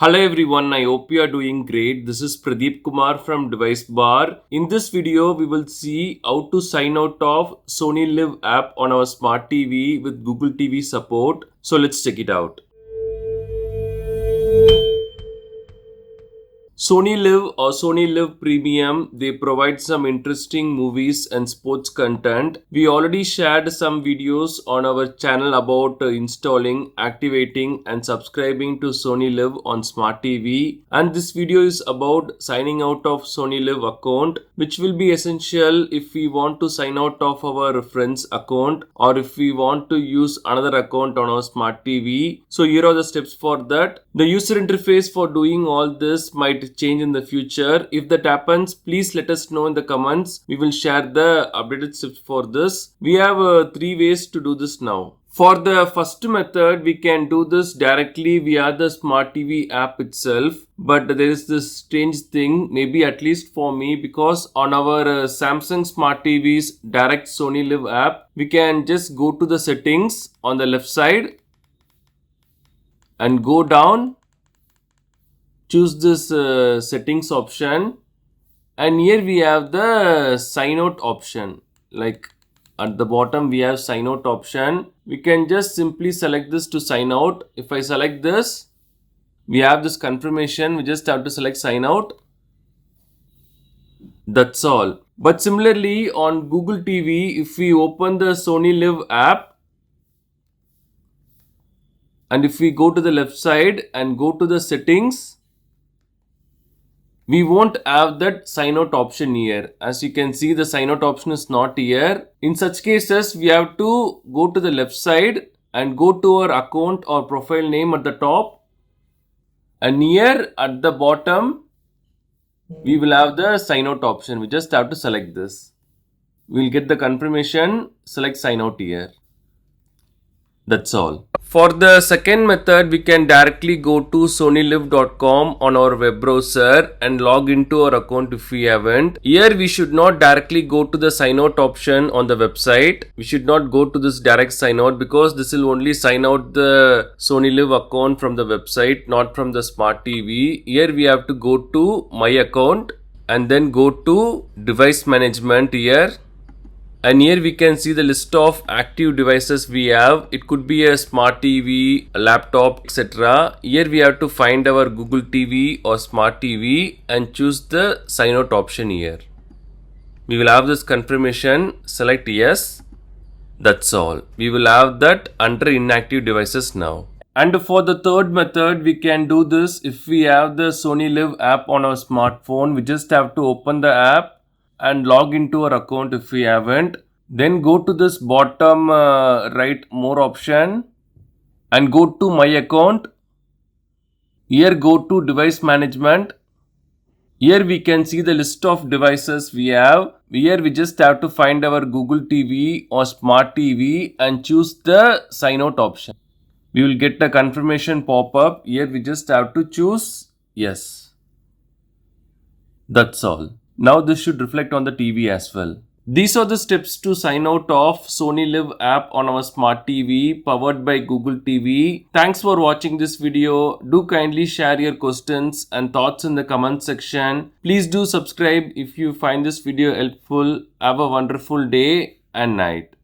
Hello everyone, I hope you are doing great. This is Pradeep Kumar from DeviceBAR. In this video, we will see how to sign out of Sony LIV app on our smart TV with Google TV support. So let's check it out. Sony LIV or Sony LIV Premium, they provide some interesting movies and sports content. We already shared some videos on our channel about installing, activating and subscribing to Sony LIV on Smart TV. And this video is about signing out of Sony LIV account, which will be essential if we want to sign out of our friend's account or if we want to use another account on our Smart TV. So here are the steps for that. The user interface for doing all this might change in the future. If that happens, please let us know in the comments. We will share the updated steps for this. We have 3 ways to do this now. For the first method, we can do this directly via the Smart TV app itself. But there is this strange thing, maybe at least for me, because on our Samsung Smart TV's direct Sony LIV app, we can just go to the settings on the left side and go down. Choose this settings option, and here we have the sign out option. Like at the bottom we have sign out option. We can just simply select this to sign out. If I select this, we have this confirmation. We just have to select sign out. That's all. But similarly on Google TV, if we open the Sony LIV app and if we go to the left side and go to the settings, we won't have that sign out option here. As you can see, the sign out option is not here. In such cases, we have to go to the left side and go to our account or profile name at the top. And here at the bottom, we will have the sign out option. We just have to select this. We'll get the confirmation, select sign out here. That's all. For the second method, we can directly go to sonyliv.com on our web browser and log into our account if we haven't. Here we should not directly go to the sign out option on the website. We should not go to this direct sign out because this will only sign out the Sony LIV account from the website, not from the Smart TV. Here we have to go to my account and then go to device management here. And here we can see the list of active devices we have. It could be a smart TV, a laptop, etc. Here we have to find our Google TV or Smart TV and choose the sign out option here. We will have this confirmation, select yes. That's all. We will have that under inactive devices now. And for the third method, we can do this if we have the Sony LIV app on our smartphone. We just have to open the app and log into our account if we haven't. Then go to this bottom right more option and go to my account. Here go to device management. Here we can see the list of devices we have. Here we just have to find our Google TV or Smart TV and choose the sign out option. We will get a confirmation pop up. Here we just have to choose yes. That's all. Now this should reflect on the TV as well. These are the steps to sign out of Sony LIV app on our Smart TV powered by Google TV. Thanks for watching this video. Do kindly share your questions and thoughts in the comment section. Please do subscribe if you find this video helpful. Have a wonderful day and night.